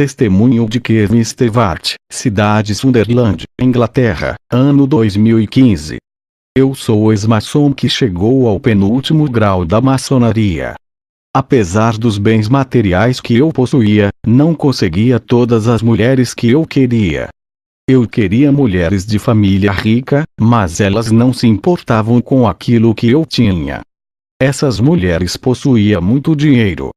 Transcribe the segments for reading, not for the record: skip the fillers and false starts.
Testemunho de Kevin Stewart, cidade Sunderland, Inglaterra, ano 2015. Eu sou o ex-maçom que chegou ao penúltimo grau da maçonaria. Apesar dos bens materiais que eu possuía, não conseguia todas as mulheres que eu queria. Eu queria mulheres de família rica, mas elas não se importavam com aquilo que eu tinha. Essas mulheres possuíam muito dinheiro.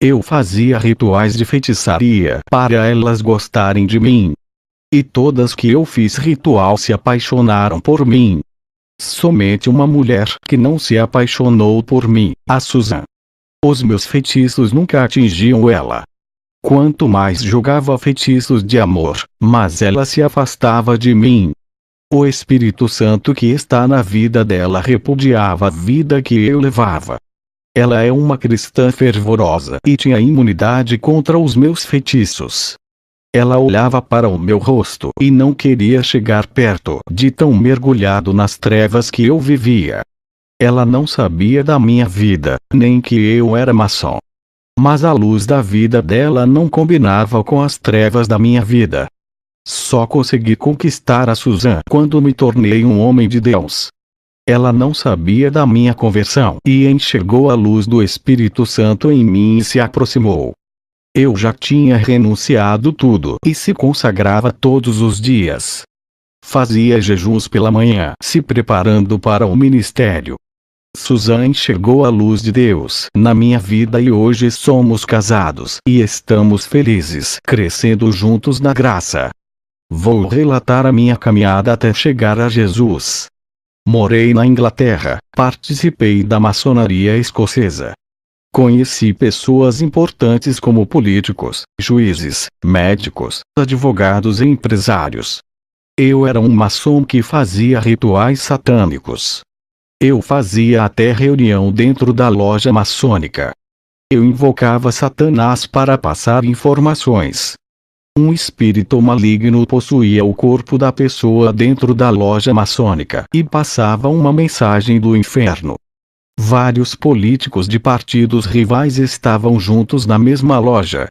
Eu fazia rituais de feitiçaria para elas gostarem de mim. E todas que eu fiz ritual se apaixonaram por mim. Somente uma mulher que não se apaixonou por mim, a Susan. Os meus feitiços nunca atingiam ela. Quanto mais jogava feitiços de amor, mas ela se afastava de mim. O Espírito Santo que está na vida dela repudiava a vida que eu levava. Ela é uma cristã fervorosa e tinha imunidade contra os meus feitiços. Ela olhava para o meu rosto e não queria chegar perto de tão mergulhado nas trevas que eu vivia. Ela não sabia da minha vida, nem que eu era maçom. Mas a luz da vida dela não combinava com as trevas da minha vida. Só consegui conquistar a Susan quando me tornei um homem de Deus. Ela não sabia da minha conversão e enxergou a luz do Espírito Santo em mim e se aproximou. Eu já tinha renunciado tudo e se consagrava todos os dias. Fazia jejuns pela manhã, se preparando para o ministério. Susan enxergou a luz de Deus na minha vida e hoje somos casados e estamos felizes, crescendo juntos na graça. Vou relatar a minha caminhada até chegar a Jesus. Morei na Inglaterra, participei da maçonaria escocesa. Conheci pessoas importantes como políticos, juízes, médicos, advogados e empresários. Eu era um maçom que fazia rituais satânicos. Eu fazia até reunião dentro da loja maçônica. Eu invocava Satanás para passar informações. Um espírito maligno possuía o corpo da pessoa dentro da loja maçônica e passava uma mensagem do inferno. Vários políticos de partidos rivais estavam juntos na mesma loja.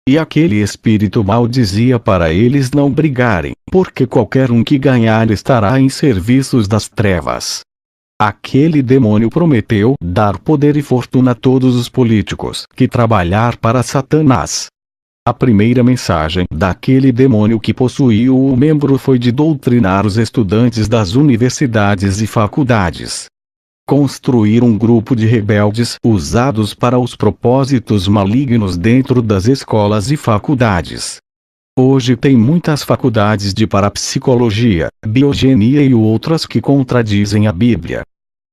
E aquele espírito mal dizia para eles não brigarem, porque qualquer um que ganhar estará em serviços das trevas. Aquele demônio prometeu dar poder e fortuna a todos os políticos que trabalhar para Satanás. A primeira mensagem daquele demônio que possuía o membro foi de doutrinar os estudantes das universidades e faculdades. Construir um grupo de rebeldes usados para os propósitos malignos dentro das escolas e faculdades. Hoje tem muitas faculdades de parapsicologia, biogenia e outras que contradizem a Bíblia.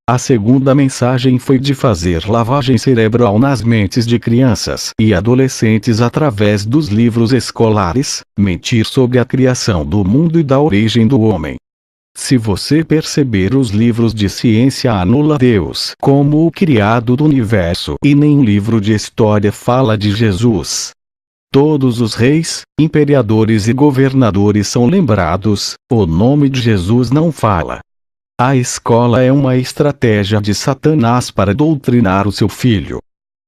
A segunda mensagem foi de fazer lavagem cerebral nas mentes de crianças e adolescentes através dos livros escolares, mentir sobre a criação do mundo e da origem do homem. Se você perceber, os livros de ciência anula Deus como o criado do universo e nem livro de história fala de Jesus. Todos os reis, imperadores e governadores são lembrados, o nome de Jesus não fala. A escola é uma estratégia de Satanás para doutrinar o seu filho.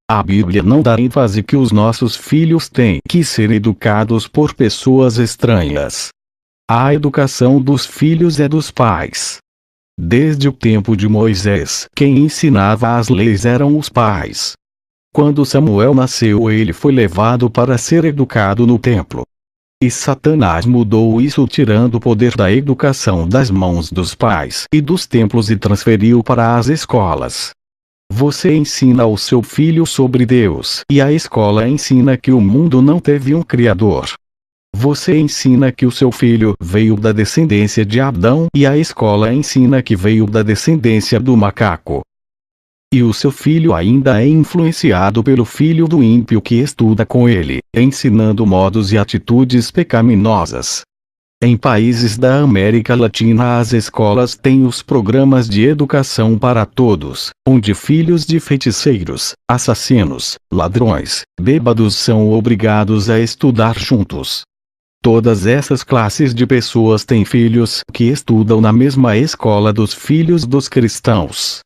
A Bíblia não dá ênfase que os nossos filhos têm que ser educados por pessoas estranhas. A educação dos filhos é dos pais. Desde o tempo de Moisés, quem ensinava as leis eram os pais. Quando Samuel nasceu, ele foi levado para ser educado no templo. E Satanás mudou isso, tirando o poder da educação das mãos dos pais e dos templos e transferiu para as escolas. Você ensina ao seu filho sobre Deus e a escola ensina que o mundo não teve um criador. Você ensina que o seu filho veio da descendência de Adão e a escola ensina que veio da descendência do macaco. E o seu filho ainda é influenciado pelo filho do ímpio que estuda com ele, ensinando modos e atitudes pecaminosas. Em países da América Latina, as escolas têm os programas de educação para todos, onde filhos de feiticeiros, assassinos, ladrões, bêbados são obrigados a estudar juntos. Todas essas classes de pessoas têm filhos que estudam na mesma escola dos filhos dos cristãos.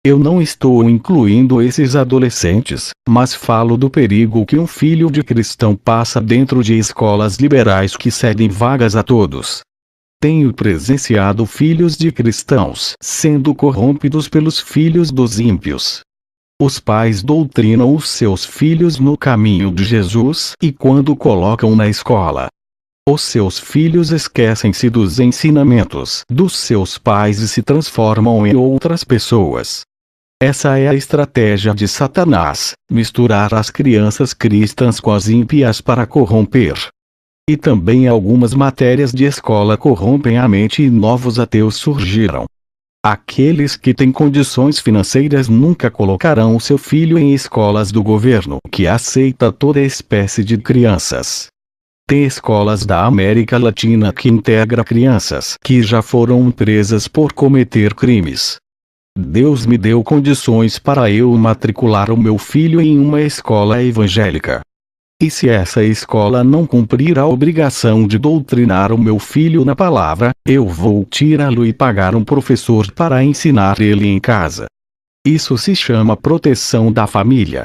Eu não estou incluindo esses adolescentes, mas falo do perigo que um filho de cristão passa dentro de escolas liberais que cedem vagas a todos. Tenho presenciado filhos de cristãos sendo corrompidos pelos filhos dos ímpios. Os pais doutrinam os seus filhos no caminho de Jesus e quando colocam na escola, os seus filhos esquecem-se dos ensinamentos dos seus pais e se transformam em outras pessoas. Essa é a estratégia de Satanás, misturar as crianças cristãs com as ímpias para corromper. E também algumas matérias de escola corrompem a mente e novos ateus surgiram. Aqueles que têm condições financeiras nunca colocarão o seu filho em escolas do governo que aceita toda espécie de crianças. Tem escolas da América Latina que integra crianças que já foram presas por cometer crimes. Deus me deu condições para eu matricular o meu filho em uma escola evangélica. E se essa escola não cumprir a obrigação de doutrinar o meu filho na palavra, eu vou tirá-lo e pagar um professor para ensinar ele em casa. Isso se chama proteção da família.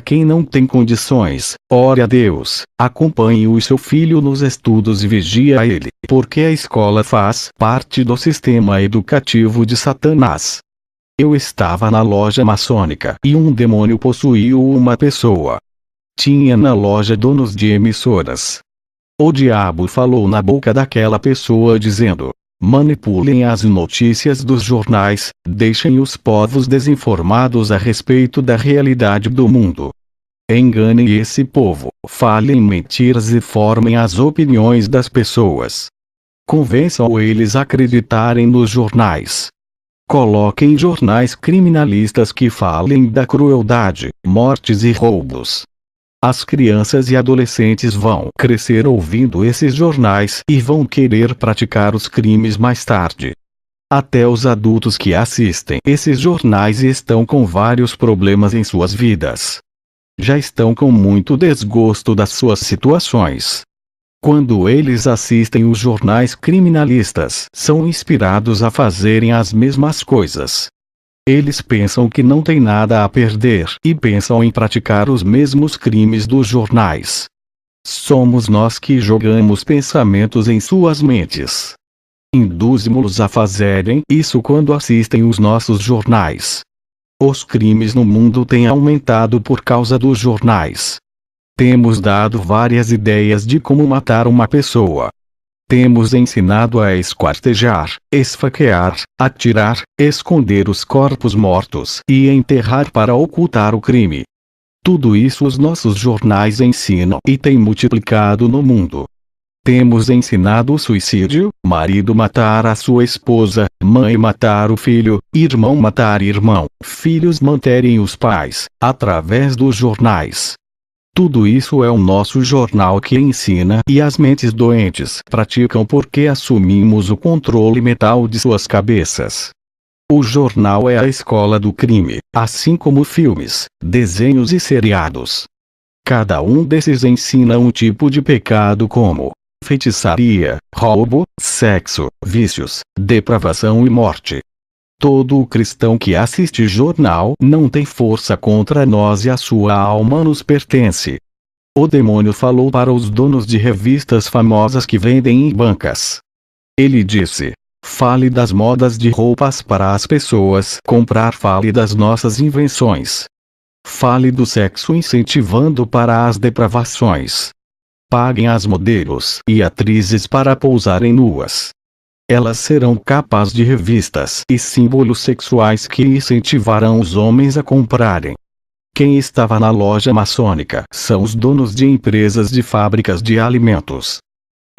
Quem não tem condições, ore a Deus, acompanhe o seu filho nos estudos e vigie a ele, porque a escola faz parte do sistema educativo de Satanás. Eu estava na loja maçônica e um demônio possuiu uma pessoa. Tinha na loja donos de emissoras. O diabo falou na boca daquela pessoa dizendo: manipulem as notícias dos jornais, deixem os povos desinformados a respeito da realidade do mundo. Enganem esse povo, falem mentiras e formem as opiniões das pessoas. Convençam eles a acreditarem nos jornais. Coloquem jornais criminalistas que falem da crueldade, mortes e roubos. As crianças e adolescentes vão crescer ouvindo esses jornais e vão querer praticar os crimes mais tarde. Até os adultos que assistem esses jornais estão com vários problemas em suas vidas. Já estão com muito desgosto das suas situações. Quando eles assistem os jornais criminalistas, são inspirados a fazerem as mesmas coisas. Eles pensam que não tem nada a perder e pensam em praticar os mesmos crimes dos jornais. Somos nós que jogamos pensamentos em suas mentes. Induzimos-los a fazerem isso quando assistem os nossos jornais. Os crimes no mundo têm aumentado por causa dos jornais. Temos dado várias ideias de como matar uma pessoa. Temos ensinado a esquartejar, esfaquear, atirar, esconder os corpos mortos e enterrar para ocultar o crime. Tudo isso os nossos jornais ensinam e têm multiplicado no mundo. Temos ensinado o suicídio, marido matar a sua esposa, mãe matar o filho, irmão matar irmão, filhos manterem os pais, através dos jornais. Tudo isso é o nosso jornal que ensina e as mentes doentes praticam porque assumimos o controle mental de suas cabeças. O jornal é a escola do crime, assim como filmes, desenhos e seriados. Cada um desses ensina um tipo de pecado como feitiçaria, roubo, sexo, vícios, depravação e morte. Todo cristão que assiste jornal não tem força contra nós e a sua alma nos pertence. O demônio falou para os donos de revistas famosas que vendem em bancas. Ele disse: fale das modas de roupas para as pessoas comprar, fale das nossas invenções. Fale do sexo incentivando para as depravações. Paguem as modelos e atrizes para pousarem nuas. Elas serão capas de revistas e símbolos sexuais que incentivarão os homens a comprarem. Quem estava na loja maçônica são os donos de empresas de fábricas de alimentos.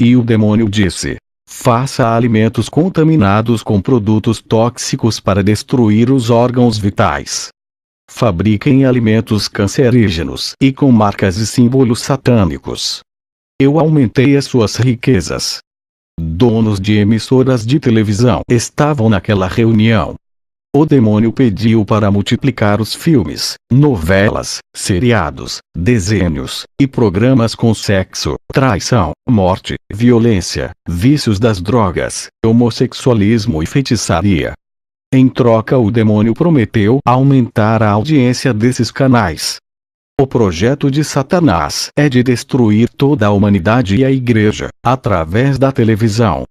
E o demônio disse: faça alimentos contaminados com produtos tóxicos para destruir os órgãos vitais. Fabriquem alimentos cancerígenos e com marcas e símbolos satânicos. Eu aumentei as suas riquezas. Donos de emissoras de televisão estavam naquela reunião. O demônio pediu para multiplicar os filmes, novelas, seriados, desenhos e programas com sexo, traição, morte, violência, vícios das drogas, homossexualismo e feitiçaria. Em troca, o demônio prometeu aumentar a audiência desses canais. O projeto de Satanás é de destruir toda a humanidade e a igreja, através da televisão.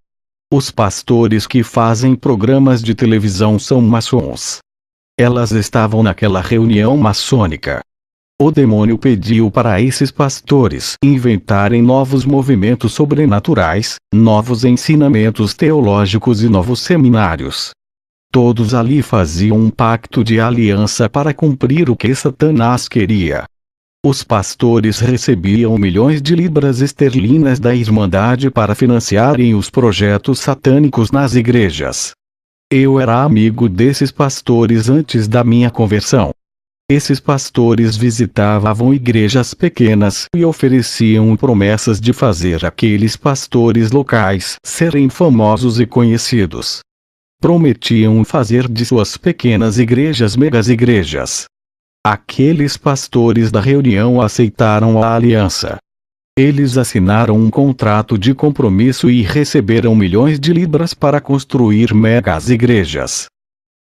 Os pastores que fazem programas de televisão são maçons. Elas estavam naquela reunião maçônica. O demônio pediu para esses pastores inventarem novos movimentos sobrenaturais, novos ensinamentos teológicos e novos seminários. Todos ali faziam um pacto de aliança para cumprir o que Satanás queria. Os pastores recebiam milhões de libras esterlinas da Irmandade para financiarem os projetos satânicos nas igrejas. Eu era amigo desses pastores antes da minha conversão. Esses pastores visitavam igrejas pequenas e ofereciam promessas de fazer aqueles pastores locais serem famosos e conhecidos. Prometiam fazer de suas pequenas igrejas megas igrejas. Aqueles pastores da reunião aceitaram a aliança. Eles assinaram um contrato de compromisso e receberam milhões de libras para construir megas igrejas.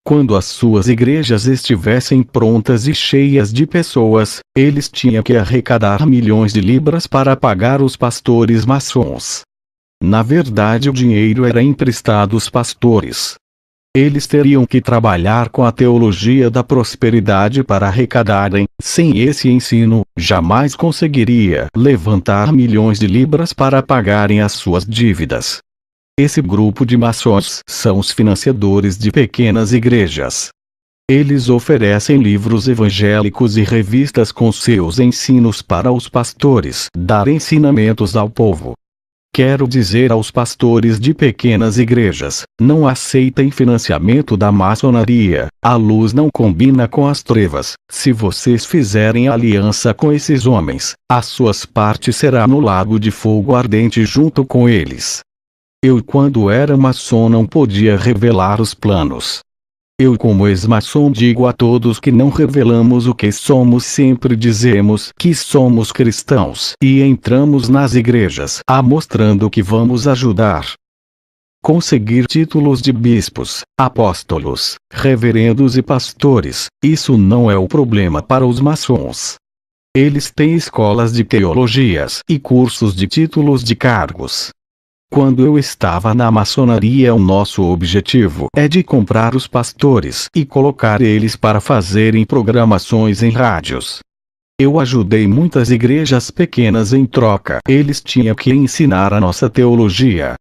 Quando as suas igrejas estivessem prontas e cheias de pessoas, eles tinham que arrecadar milhões de libras para pagar os pastores maçons. Na verdade, o dinheiro era emprestado aos pastores. Eles teriam que trabalhar com a teologia da prosperidade para arrecadarem. Sem esse ensino, jamais conseguiria levantar milhões de libras para pagarem as suas dívidas. Esse grupo de maçons são os financiadores de pequenas igrejas. Eles oferecem livros evangélicos e revistas com seus ensinos para os pastores dar ensinamentos ao povo. Quero dizer aos pastores de pequenas igrejas, não aceitem financiamento da maçonaria, a luz não combina com as trevas. Se vocês fizerem aliança com esses homens, as suas partes será no lago de fogo ardente junto com eles. Eu, quando era maçom, não podia revelar os planos. Eu, como ex-maçom, digo a todos que não revelamos o que somos. Sempre dizemos que somos cristãos e entramos nas igrejas mostrando que vamos ajudar. Conseguir títulos de bispos, apóstolos, reverendos e pastores, isso não é o problema para os maçons. Eles têm escolas de teologias e cursos de títulos de cargos. Quando eu estava na maçonaria, o nosso objetivo é de comprar os pastores e colocar eles para fazerem programações em rádios. Eu ajudei muitas igrejas pequenas em troca. Eles tinham que ensinar a nossa teologia.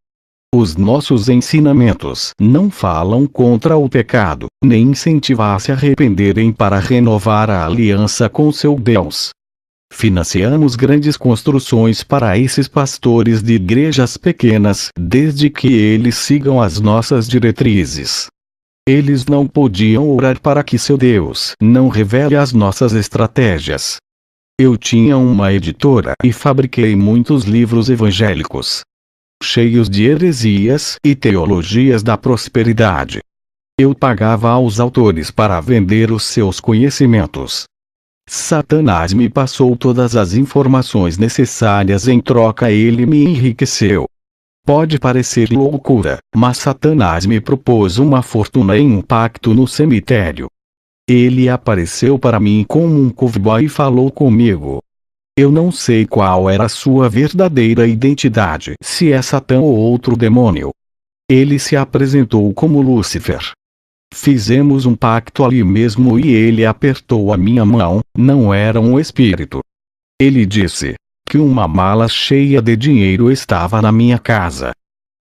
Os nossos ensinamentos não falam contra o pecado, nem incentivam a se arrependerem para renovar a aliança com seu Deus. Financiamos grandes construções para esses pastores de igrejas pequenas, desde que eles sigam as nossas diretrizes. Eles não podiam orar para que seu Deus não revele as nossas estratégias. Eu tinha uma editora e fabriquei muitos livros evangélicos, cheios de heresias e teologias da prosperidade. Eu pagava aos autores para vender os seus conhecimentos. Satanás me passou todas as informações necessárias, em troca ele me enriqueceu. Pode parecer loucura, mas Satanás me propôs uma fortuna em um pacto no cemitério. Ele apareceu para mim como um cowboy e falou comigo. Eu não sei qual era a sua verdadeira identidade, se é Satã ou outro demônio. Ele se apresentou como Lúcifer. Fizemos um pacto ali mesmo e ele apertou a minha mão, não era um espírito. Ele disse que uma mala cheia de dinheiro estava na minha casa.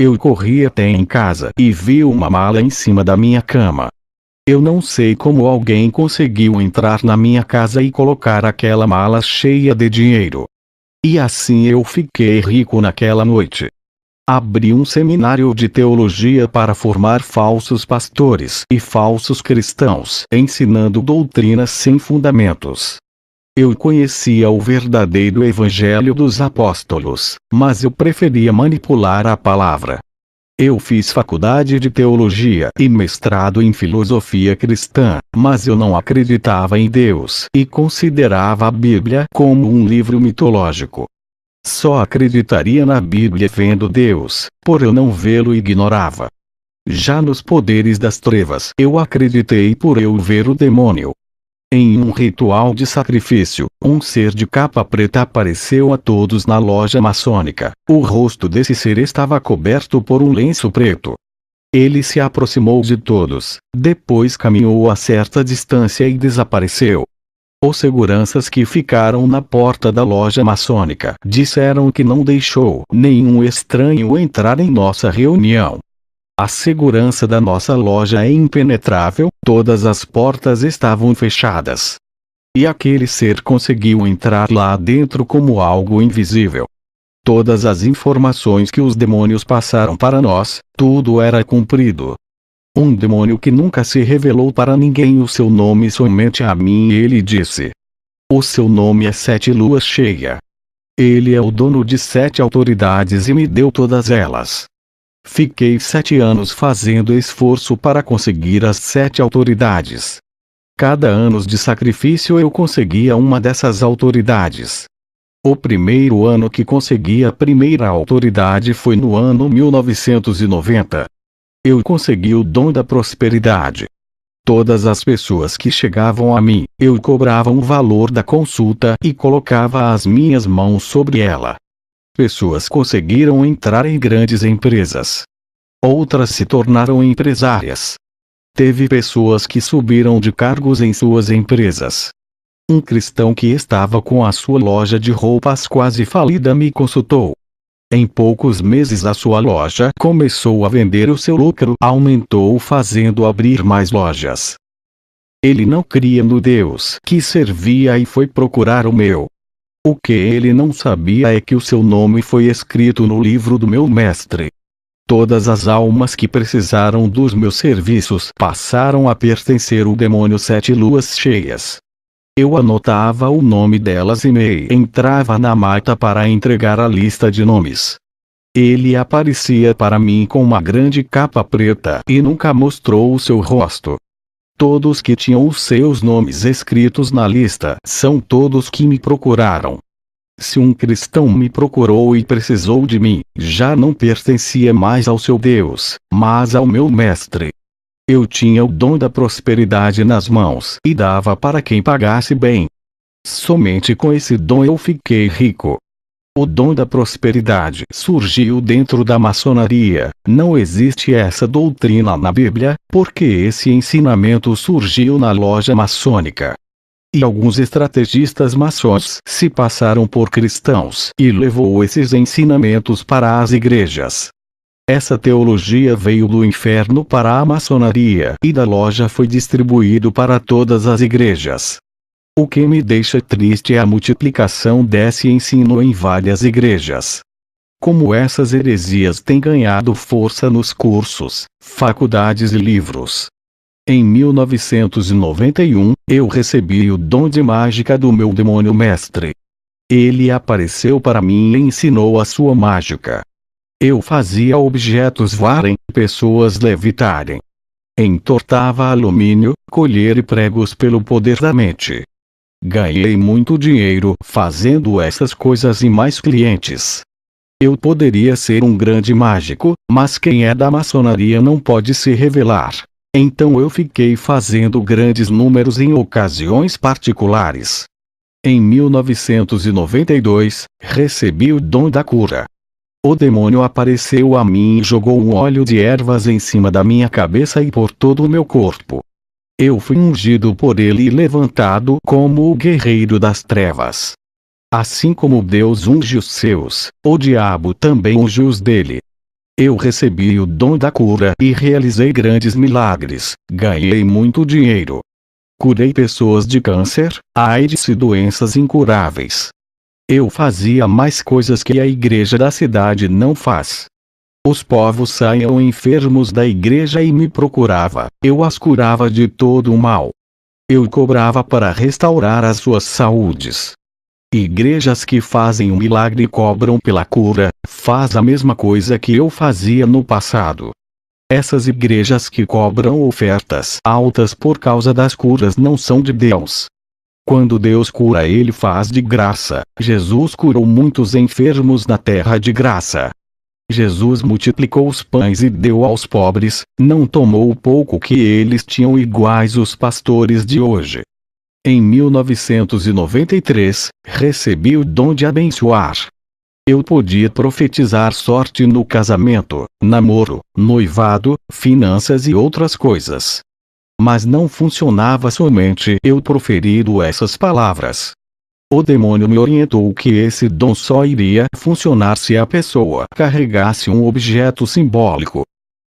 Eu corri até em casa e vi uma mala em cima da minha cama. Eu não sei como alguém conseguiu entrar na minha casa e colocar aquela mala cheia de dinheiro. E assim eu fiquei rico naquela noite. Abri um seminário de teologia para formar falsos pastores e falsos cristãos, ensinando doutrinas sem fundamentos. Eu conhecia o verdadeiro evangelho dos apóstolos, mas eu preferia manipular a palavra. Eu fiz faculdade de teologia e mestrado em filosofia cristã, mas eu não acreditava em Deus e considerava a Bíblia como um livro mitológico. Só acreditaria na Bíblia vendo Deus, por eu não vê-lo ignorava. Já nos poderes das trevas eu acreditei por eu ver o demônio. Em um ritual de sacrifício, um ser de capa preta apareceu a todos na loja maçônica. O rosto desse ser estava coberto por um lenço preto. Ele se aproximou de todos, depois caminhou a certa distância e desapareceu. Os seguranças que ficaram na porta da loja maçônica disseram que não deixou nenhum estranho entrar em nossa reunião. A segurança da nossa loja é impenetrável, todas as portas estavam fechadas. E aquele ser conseguiu entrar lá dentro como algo invisível. Todas as informações que os demônios passaram para nós, tudo era cumprido. Um demônio que nunca se revelou para ninguém o seu nome somente a mim, e ele disse: o seu nome é Sete Luas Cheia. Ele é o dono de 7 autoridades e me deu todas elas. Fiquei 7 anos fazendo esforço para conseguir as 7 autoridades. Cada ano de sacrifício eu conseguia uma dessas autoridades. O primeiro ano que consegui a primeira autoridade foi no ano 1990. Eu consegui o dom da prosperidade. Todas as pessoas que chegavam a mim, eu cobrava o valor da consulta e colocava as minhas mãos sobre ela. Pessoas conseguiram entrar em grandes empresas. Outras se tornaram empresárias. Teve pessoas que subiram de cargos em suas empresas. Um cristão que estava com a sua loja de roupas quase falida me consultou. Em poucos meses a sua loja começou a vender, o seu lucro aumentou fazendo abrir mais lojas. Ele não cria no Deus que servia e foi procurar o meu. O que ele não sabia é que o seu nome foi escrito no livro do meu mestre. Todas as almas que precisaram dos meus serviços passaram a pertencer ao demônio Sete Luas Cheias. Eu anotava o nome delas e entrava na mata para entregar a lista de nomes. Ele aparecia para mim com uma grande capa preta e nunca mostrou o seu rosto. Todos que tinham os seus nomes escritos na lista são todos que me procuraram. Se um cristão me procurou e precisou de mim, já não pertencia mais ao seu Deus, mas ao meu mestre. Eu tinha o dom da prosperidade nas mãos e dava para quem pagasse bem. Somente com esse dom eu fiquei rico. O dom da prosperidade surgiu dentro da maçonaria. Não existe essa doutrina na Bíblia, porque esse ensinamento surgiu na loja maçônica. E alguns estrategistas maçons se passaram por cristãos e levou esses ensinamentos para as igrejas. Essa teologia veio do inferno para a maçonaria e da loja foi distribuído para todas as igrejas. O que me deixa triste é a multiplicação desse ensino em várias igrejas. Como essas heresias têm ganhado força nos cursos, faculdades e livros. Em 1991, eu recebi o dom de mágica do meu demônio mestre. Ele apareceu para mim e ensinou a sua mágica. Eu fazia objetos voarem, pessoas levitarem. Entortava alumínio, colher pregos pelo poder da mente. Ganhei muito dinheiro fazendo essas coisas e mais clientes. Eu poderia ser um grande mágico, mas quem é da maçonaria não pode se revelar. Então eu fiquei fazendo grandes números em ocasiões particulares. Em 1992, recebi o dom da cura. O demônio apareceu a mim e jogou um óleo de ervas em cima da minha cabeça e por todo o meu corpo. Eu fui ungido por ele e levantado como o guerreiro das trevas. Assim como Deus unge os seus, o diabo também unge os dele. Eu recebi o dom da cura e realizei grandes milagres, ganhei muito dinheiro. Curei pessoas de câncer, AIDS e doenças incuráveis. Eu fazia mais coisas que a igreja da cidade não faz. Os povos saíam enfermos da igreja e me procurava, eu as curava de todo o mal. Eu cobrava para restaurar as suas saúdes. Igrejas que fazem um milagre e cobram pela cura, faz a mesma coisa que eu fazia no passado. Essas igrejas que cobram ofertas altas por causa das curas não são de Deus. Quando Deus cura, ele faz de graça. Jesus curou muitos enfermos na terra de graça. Jesus multiplicou os pães e deu aos pobres, não tomou o pouco que eles tinham iguais os pastores de hoje. Em 1993, recebi o dom de abençoar. Eu podia profetizar sorte no casamento, namoro, noivado, finanças e outras coisas. Mas não funcionava somente eu proferindo essas palavras. O demônio me orientou que esse dom só iria funcionar se a pessoa carregasse um objeto simbólico.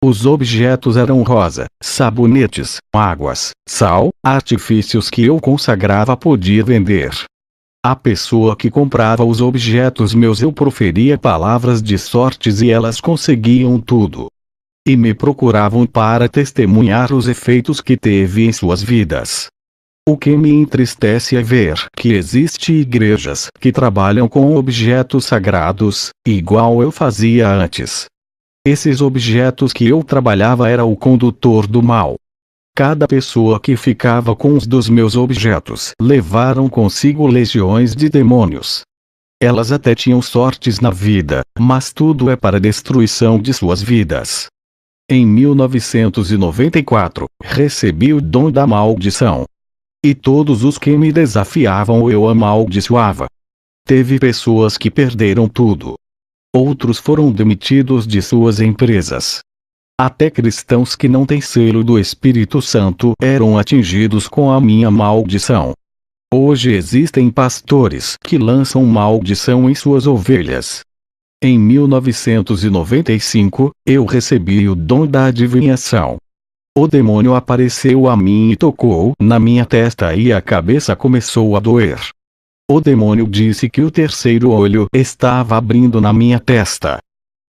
Os objetos eram rosa, sabonetes, águas, sal, artifícios que eu consagrava podia vender. A pessoa que comprava os objetos meus eu proferia palavras de sortes e elas conseguiam tudo. E me procuravam para testemunhar os efeitos que teve em suas vidas. O que me entristece é ver que existem igrejas que trabalham com objetos sagrados, igual eu fazia antes. Esses objetos que eu trabalhava era o condutor do mal. Cada pessoa que ficava com os dos meus objetos levaram consigo legiões de demônios. Elas até tinham sortes na vida, mas tudo é para a destruição de suas vidas. Em 1994, recebi o dom da maldição. E todos os que me desafiavam eu amaldiçoava. Teve pessoas que perderam tudo. Outros foram demitidos de suas empresas. Até cristãos que não têm selo do Espírito Santo eram atingidos com a minha maldição. Hoje existem pastores que lançam maldição em suas ovelhas. Em 1995, eu recebi o dom da adivinhação. O demônio apareceu a mim e tocou na minha testa e a cabeça começou a doer. O demônio disse que o terceiro olho estava abrindo na minha testa.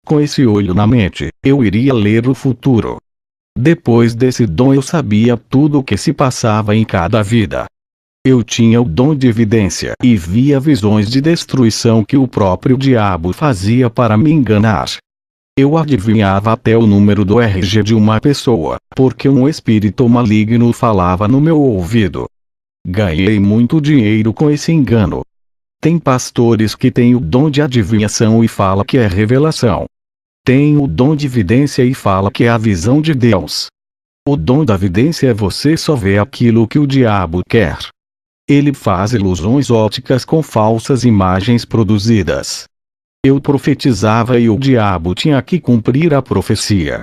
Com esse olho na mente, eu iria ler o futuro. Depois desse dom eu sabia tudo o que se passava em cada vida. Eu tinha o dom de evidência e via visões de destruição que o próprio diabo fazia para me enganar. Eu adivinhava até o número do RG de uma pessoa, porque um espírito maligno falava no meu ouvido. Ganhei muito dinheiro com esse engano. Tem pastores que têm o dom de adivinhação e fala que é revelação. Tem o dom de vidência e fala que é a visão de Deus. O dom da vidência é você só ver aquilo que o diabo quer. Ele faz ilusões ópticas com falsas imagens produzidas. Eu profetizava e o diabo tinha que cumprir a profecia.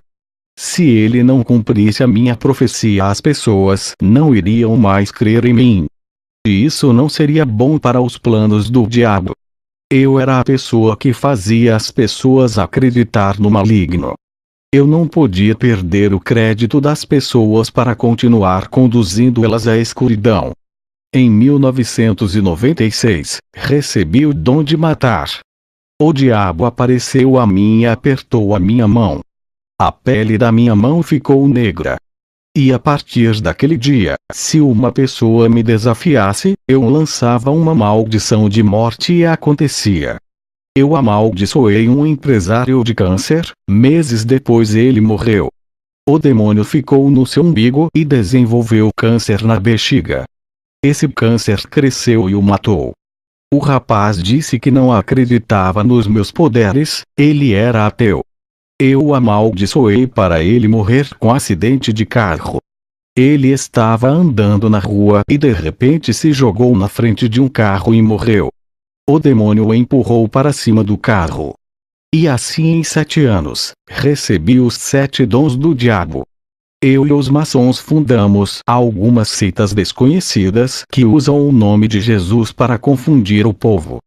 Se ele não cumprisse a minha profecia, as pessoas não iriam mais crer em mim. E isso não seria bom para os planos do diabo. Eu era a pessoa que fazia as pessoas acreditar no maligno. Eu não podia perder o crédito das pessoas para continuar conduzindo elas à escuridão. Em 1996, recebi o dom de matar. O diabo apareceu a mim e apertou a minha mão. A pele da minha mão ficou negra. E a partir daquele dia, se uma pessoa me desafiasse, eu lançava uma maldição de morte e acontecia. Eu amaldiçoei um empresário de câncer, meses depois ele morreu. O demônio ficou no seu umbigo e desenvolveu câncer na bexiga. Esse câncer cresceu e o matou. O rapaz disse que não acreditava nos meus poderes, ele era ateu. Eu o amaldiçoei para ele morrer com acidente de carro. Ele estava andando na rua e de repente se jogou na frente de um carro e morreu. O demônio o empurrou para cima do carro. E assim em 7 anos, recebi os 7 dons do diabo. Eu e os maçons fundamos algumas seitas desconhecidas que usam o nome de Jesus para confundir o povo.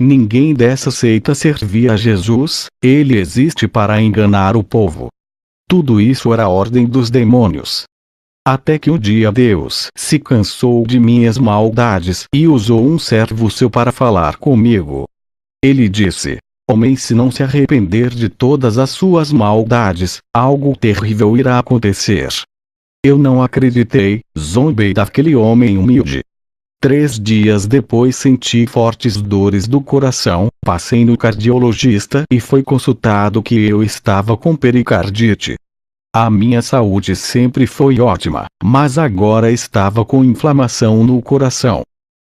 Ninguém dessa seita servia a Jesus, ele existe para enganar o povo. Tudo isso era a ordem dos demônios. Até que um dia Deus se cansou de minhas maldades e usou um servo seu para falar comigo. Ele disse: homem, se não se arrepender de todas as suas maldades, algo terrível irá acontecer. Eu não acreditei, zombei daquele homem humilde. 3 dias depois senti fortes dores do coração, passei no cardiologista e foi consultado que eu estava com pericardite. A minha saúde sempre foi ótima, mas agora estava com inflamação no coração.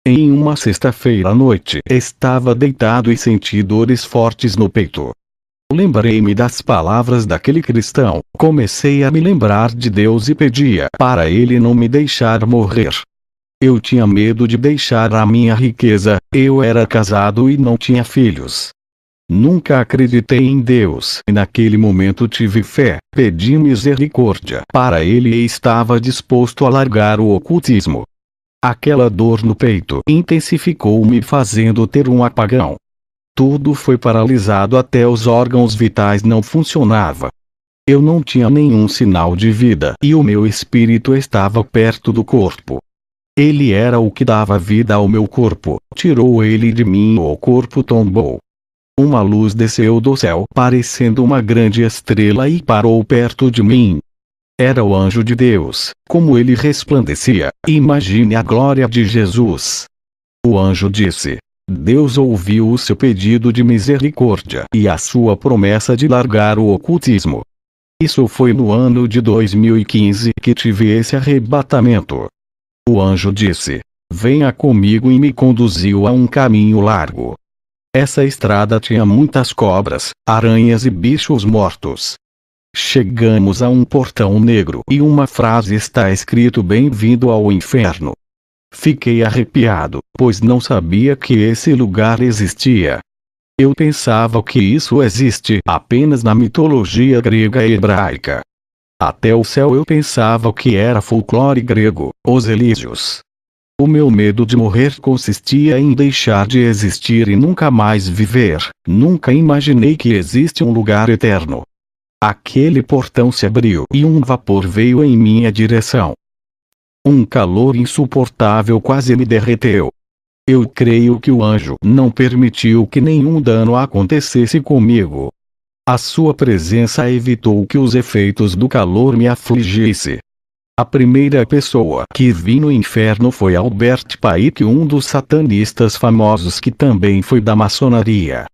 Em uma sexta-feira à noite, estava deitado e senti dores fortes no peito. Lembrei-me das palavras daquele cristão, comecei a me lembrar de Deus e pedia para Ele não me deixar morrer. Eu tinha medo de deixar a minha riqueza, eu era casado e não tinha filhos. Nunca acreditei em Deus e naquele momento tive fé, pedi misericórdia para Ele e estava disposto a largar o ocultismo. Aquela dor no peito intensificou me fazendo ter um apagão. Tudo foi paralisado até os órgãos vitais não funcionavam. Eu não tinha nenhum sinal de vida e o meu espírito estava perto do corpo. Ele era o que dava vida ao meu corpo, tirou ele de mim e o corpo tombou. Uma luz desceu do céu parecendo uma grande estrela e parou perto de mim. Era o anjo de Deus, como ele resplandecia, imagine a glória de Jesus. O anjo disse: Deus ouviu o seu pedido de misericórdia e a sua promessa de largar o ocultismo. Isso foi no ano de 2015 que tive esse arrebatamento. O anjo disse: venha comigo e me conduziu a um caminho largo. Essa estrada tinha muitas cobras, aranhas e bichos mortos. Chegamos a um portão negro e uma frase está escrito: Bem-vindo ao inferno. Fiquei arrepiado, pois não sabia que esse lugar existia. Eu pensava que isso existe apenas na mitologia grega e hebraica. Até o céu eu pensava que era folclore grego, os Elísios. O meu medo de morrer consistia em deixar de existir e nunca mais viver. Nunca imaginei que existe um lugar eterno. Aquele portão se abriu e um vapor veio em minha direção. Um calor insuportável quase me derreteu. Eu creio que o anjo não permitiu que nenhum dano acontecesse comigo. A sua presença evitou que os efeitos do calor me afligissem. A primeira pessoa que vi no inferno foi Albert Pike, um dos satanistas famosos que também foi da maçonaria.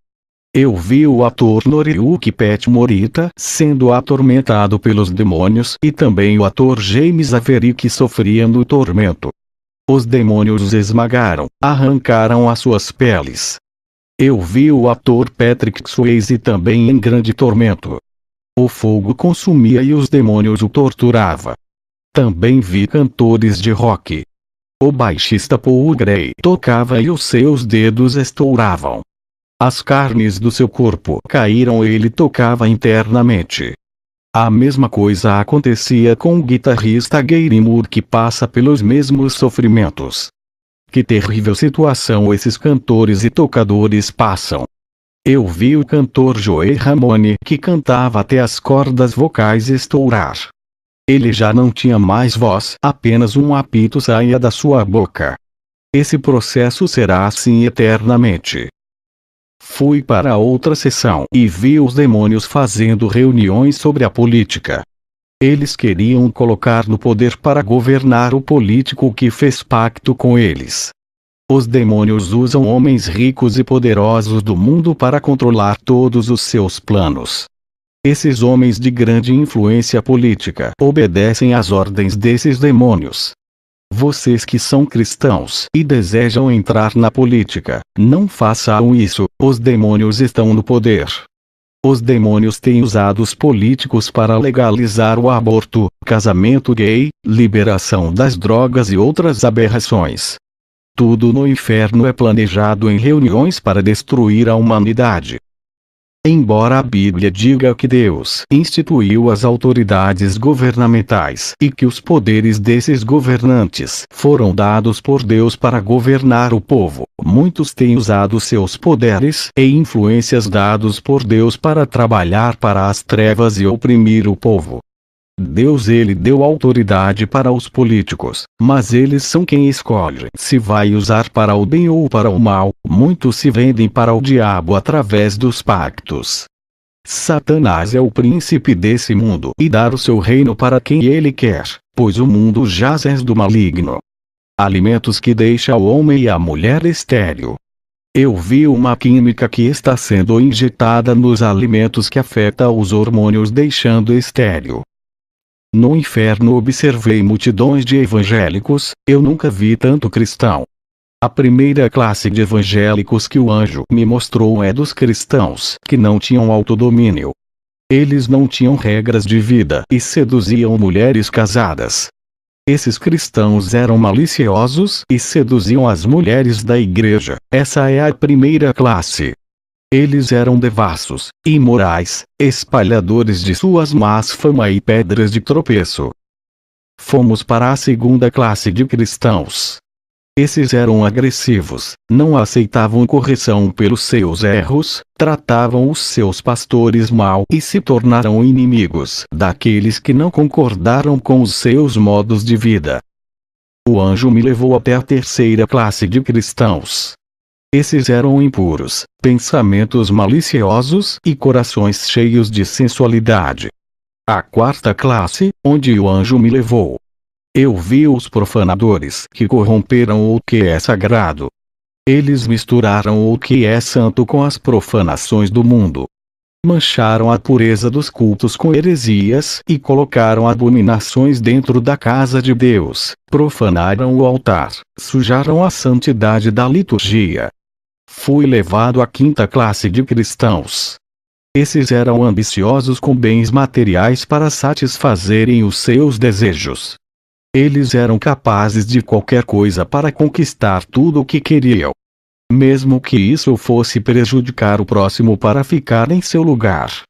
Eu vi o ator Noriyuki Pet Morita sendo atormentado pelos demônios e também o ator James Avery que sofria no tormento. Os demônios os esmagaram, arrancaram as suas peles. Eu vi o ator Patrick Swayze também em grande tormento. O fogo consumia e os demônios o torturavam. Também vi cantores de rock. O baixista Paul Gray tocava e os seus dedos estouravam. As carnes do seu corpo caíram e ele tocava internamente. A mesma coisa acontecia com o guitarrista Gary Moore, que passa pelos mesmos sofrimentos. Que terrível situação esses cantores e tocadores passam. Eu vi o cantor Joey Ramone, que cantava até as cordas vocais estourar. Ele já não tinha mais voz, apenas um apito saía da sua boca. Esse processo será assim eternamente. Fui para outra sessão e vi os demônios fazendo reuniões sobre a política. Eles queriam colocar no poder para governar o político que fez pacto com eles. Os demônios usam homens ricos e poderosos do mundo para controlar todos os seus planos. Esses homens de grande influência política obedecem às ordens desses demônios. Vocês que são cristãos e desejam entrar na política, não façam isso, os demônios estão no poder. Os demônios têm usado os políticos para legalizar o aborto, casamento gay, liberação das drogas e outras aberrações. Tudo no inferno é planejado em reuniões para destruir a humanidade. Embora a Bíblia diga que Deus instituiu as autoridades governamentais e que os poderes desses governantes foram dados por Deus para governar o povo, muitos têm usado seus poderes e influências dados por Deus para trabalhar para as trevas e oprimir o povo. Deus deu autoridade para os políticos, mas eles são quem escolhe se vai usar para o bem ou para o mal. Muitos se vendem para o diabo através dos pactos. Satanás é o príncipe desse mundo e dá o seu reino para quem ele quer, pois o mundo jaz do maligno. Alimentos que deixam o homem e a mulher estéril. Eu vi uma química que está sendo injetada nos alimentos que afeta os hormônios deixando estéril. No inferno observei multidões de evangélicos, eu nunca vi tanto cristão. A primeira classe de evangélicos que o anjo me mostrou é dos cristãos que não tinham autodomínio. Eles não tinham regras de vida e seduziam mulheres casadas. Esses cristãos eram maliciosos e seduziam as mulheres da igreja. Essa é a primeira classe. Eles eram devassos, imorais, espalhadores de suas más fama e pedras de tropeço. Fomos para a segunda classe de cristãos. Esses eram agressivos, não aceitavam correção pelos seus erros, tratavam os seus pastores mal e se tornaram inimigos daqueles que não concordaram com os seus modos de vida. O anjo me levou até a terceira classe de cristãos. Esses eram impuros, pensamentos maliciosos e corações cheios de sensualidade. A quarta classe, onde o anjo me levou. Eu vi os profanadores que corromperam o que é sagrado. Eles misturaram o que é santo com as profanações do mundo. Mancharam a pureza dos cultos com heresias e colocaram abominações dentro da casa de Deus, profanaram o altar, sujaram a santidade da liturgia. Fui levado à quinta classe de cristãos. Esses eram ambiciosos com bens materiais para satisfazerem os seus desejos. Eles eram capazes de qualquer coisa para conquistar tudo o que queriam. Mesmo que isso fosse prejudicar o próximo para ficar em seu lugar.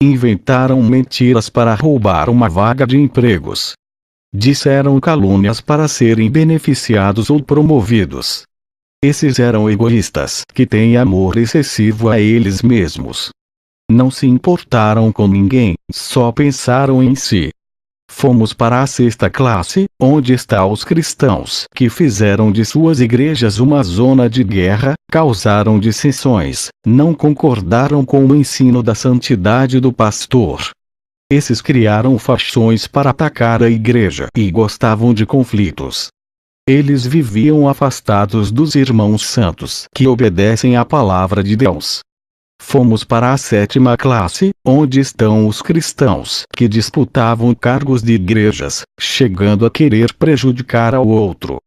Inventaram mentiras para roubar uma vaga de empregos. Disseram calúnias para serem beneficiados ou promovidos. Esses eram egoístas que têm amor excessivo a eles mesmos. Não se importaram com ninguém, só pensaram em si. Fomos para a sexta classe, onde estão os cristãos que fizeram de suas igrejas uma zona de guerra, causaram dissensões, não concordaram com o ensino da santidade do pastor. Esses criaram facções para atacar a igreja e gostavam de conflitos. Eles viviam afastados dos irmãos santos que obedecem à palavra de Deus. Fomos para a sétima classe, onde estão os cristãos que disputavam cargos de igrejas, chegando a querer prejudicar ao outro.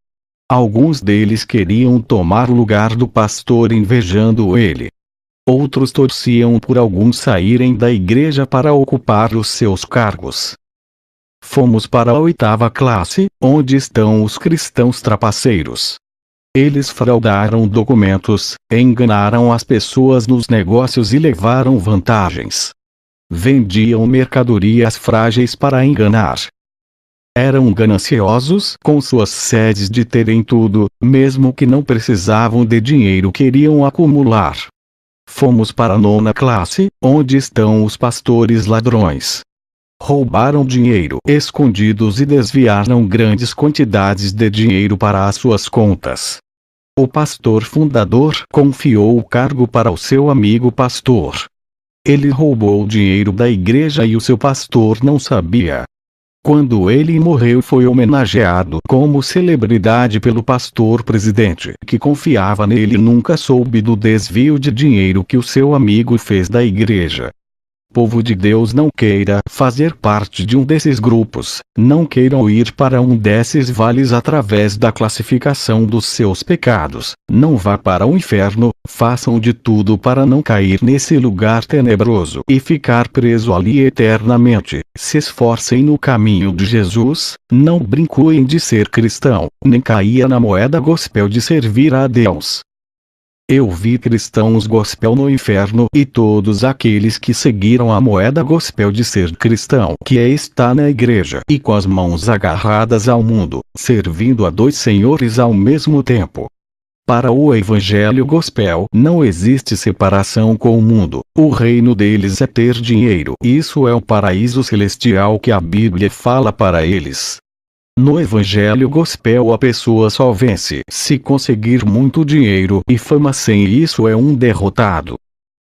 Alguns deles queriam tomar o lugar do pastor invejando ele. Outros torciam por alguns saírem da igreja para ocupar os seus cargos. Fomos para a oitava classe, onde estão os cristãos trapaceiros. Eles fraudaram documentos, enganaram as pessoas nos negócios e levaram vantagens. Vendiam mercadorias frágeis para enganar. Eram gananciosos com suas sedes de terem tudo, mesmo que não precisavam de dinheiro queriam acumular. Fomos para a nona classe, onde estão os pastores ladrões. Roubaram dinheiro escondidos e desviaram grandes quantidades de dinheiro para as suas contas. O pastor fundador confiou o cargo para o seu amigo pastor. Ele roubou o dinheiro da igreja e o seu pastor não sabia. Quando ele morreu, foi homenageado como celebridade pelo pastor presidente, que confiava nele e nunca soube do desvio de dinheiro que o seu amigo fez da igreja. Povo de Deus, não queira fazer parte de um desses grupos, não queiram ir para um desses vales através da classificação dos seus pecados, não vá para o inferno, façam de tudo para não cair nesse lugar tenebroso e ficar preso ali eternamente, se esforcem no caminho de Jesus, não brinquem de ser cristão, nem caia na moeda gospel de servir a Deus. Eu vi cristãos gospel no inferno e todos aqueles que seguiram a moeda gospel de ser cristão, que é estar na igreja e com as mãos agarradas ao mundo, servindo a dois senhores ao mesmo tempo. Para o evangelho gospel não existe separação com o mundo, o reino deles é ter dinheiro. Isso é o paraíso celestial que a Bíblia fala para eles. No evangelho gospel a pessoa só vence se conseguir muito dinheiro e fama, sem isso é um derrotado.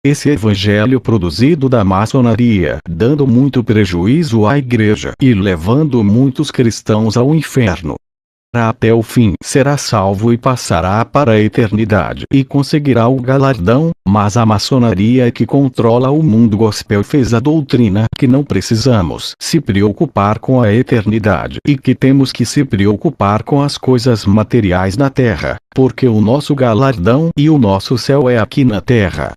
Esse evangelho produzido da maçonaria, dando muito prejuízo à igreja e levando muitos cristãos ao inferno. até o fim será salvo e passará para a eternidade e conseguirá o galardão, mas a maçonaria que controla o mundo gospel fez a doutrina que não precisamos se preocupar com a eternidade e que temos que se preocupar com as coisas materiais na terra, porque o nosso galardão e o nosso céu é aqui na terra.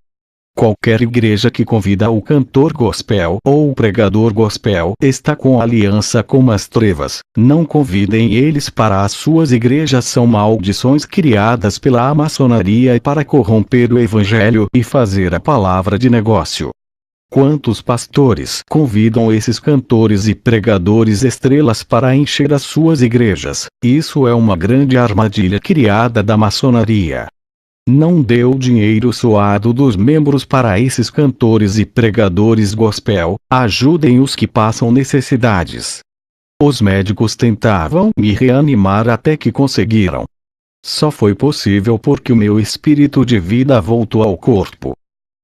Qualquer igreja que convida o cantor gospel ou o pregador gospel está com aliança com as trevas. Não convidem eles para as suas igrejas, são maldições criadas pela maçonaria para corromper o evangelho e fazer a palavra de negócio. Quantos pastores convidam esses cantores e pregadores estrelas para encher as suas igrejas? Isso é uma grande armadilha criada da maçonaria. Não dê o dinheiro suado dos membros para esses cantores e pregadores gospel, ajudem os que passam necessidades. Os médicos tentavam me reanimar até que conseguiram. Só foi possível porque o meu espírito de vida voltou ao corpo.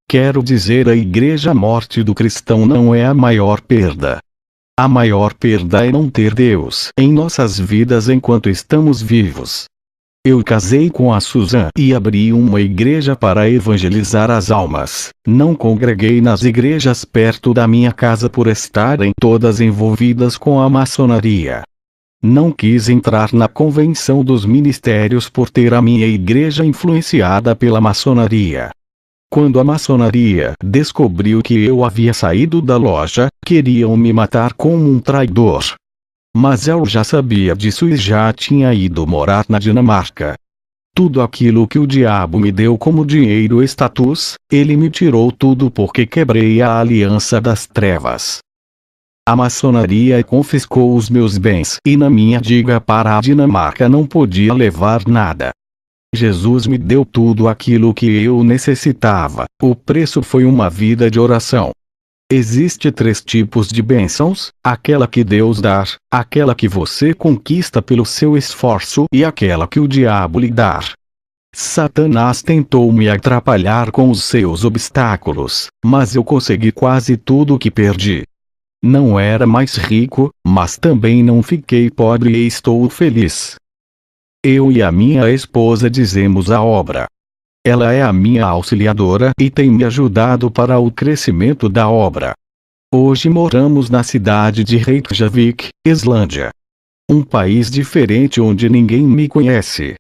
Quero dizer, a igreja morte do cristão não é a maior perda. A maior perda é não ter Deus em nossas vidas enquanto estamos vivos. Eu casei com a Susan e abri uma igreja para evangelizar as almas. Não congreguei nas igrejas perto da minha casa por estarem todas envolvidas com a maçonaria. Não quis entrar na convenção dos ministérios por ter a minha igreja influenciada pela maçonaria. Quando a maçonaria descobriu que eu havia saído da loja, queriam me matar como um traidor. Mas eu já sabia disso e já tinha ido morar na Dinamarca. Tudo aquilo que o diabo me deu como dinheiro e status, ele me tirou tudo porque quebrei a aliança das trevas. A maçonaria confiscou os meus bens e na minha diga para a Dinamarca não podia levar nada. Jesus me deu tudo aquilo que eu necessitava, o preço foi uma vida de oração. Existem 3 tipos de bênçãos: aquela que Deus dá, aquela que você conquista pelo seu esforço e aquela que o diabo lhe dá. Satanás tentou me atrapalhar com os seus obstáculos, mas eu consegui quase tudo o que perdi. Não era mais rico, mas também não fiquei pobre e estou feliz. Eu e a minha esposa dizemos a obra. Ela é a minha auxiliadora e tem me ajudado para o crescimento da obra. Hoje moramos na cidade de Reykjavik, Islândia. Um país diferente onde ninguém me conhece.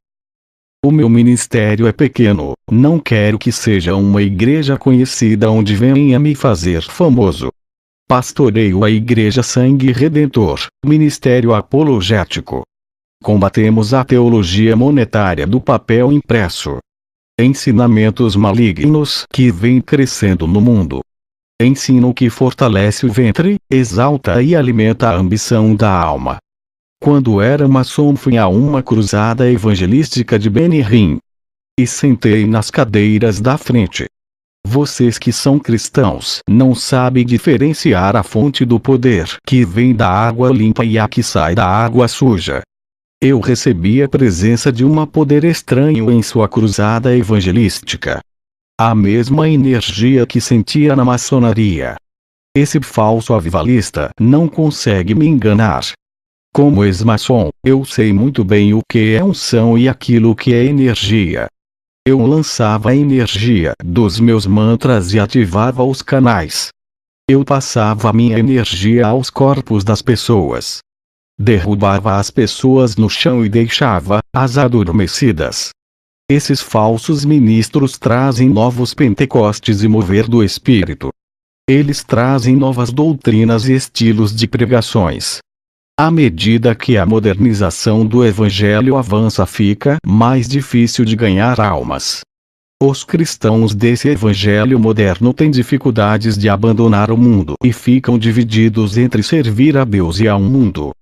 O meu ministério é pequeno, não quero que seja uma igreja conhecida onde venha me fazer famoso. Pastoreio a Igreja Sangue Redentor, ministério apologético. Combatemos a teologia monetária do papel impresso. Ensinamentos malignos que vêm crescendo no mundo. Ensino que fortalece o ventre, exalta e alimenta a ambição da alma. Quando era maçom fui a uma cruzada evangelística de Benihim. E sentei nas cadeiras da frente. Vocês que são cristãos não sabem diferenciar a fonte do poder que vem da água limpa e a que sai da água suja. Eu recebi a presença de um poder estranho em sua cruzada evangelística. A mesma energia que sentia na maçonaria. Esse falso avivalista não consegue me enganar. Como ex-maçom, eu sei muito bem o que é unção e aquilo que é energia. Eu lançava a energia dos meus mantras e ativava os canais. Eu passava a minha energia aos corpos das pessoas. Derrubava as pessoas no chão e deixava-as adormecidas. Esses falsos ministros trazem novos pentecostes e mover do espírito. Eles trazem novas doutrinas e estilos de pregações. À medida que a modernização do evangelho avança, fica mais difícil de ganhar almas. Os cristãos desse evangelho moderno têm dificuldades de abandonar o mundo e ficam divididos entre servir a Deus e ao mundo.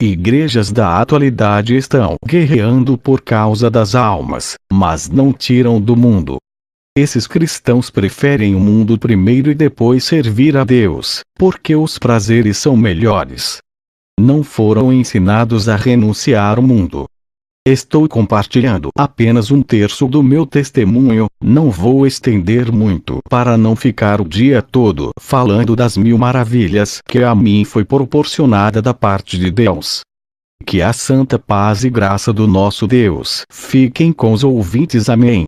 Igrejas da atualidade estão guerreando por causa das almas, mas não tiram do mundo. Esses cristãos preferem o mundo primeiro e depois servir a Deus, porque os prazeres são melhores. Não foram ensinados a renunciar ao mundo. Estou compartilhando apenas 1/3 do meu testemunho, não vou estender muito para não ficar o dia todo falando das 1000 maravilhas que a mim foi proporcionada da parte de Deus. Que a santa paz e graça do nosso Deus fiquem com os ouvintes. Amém.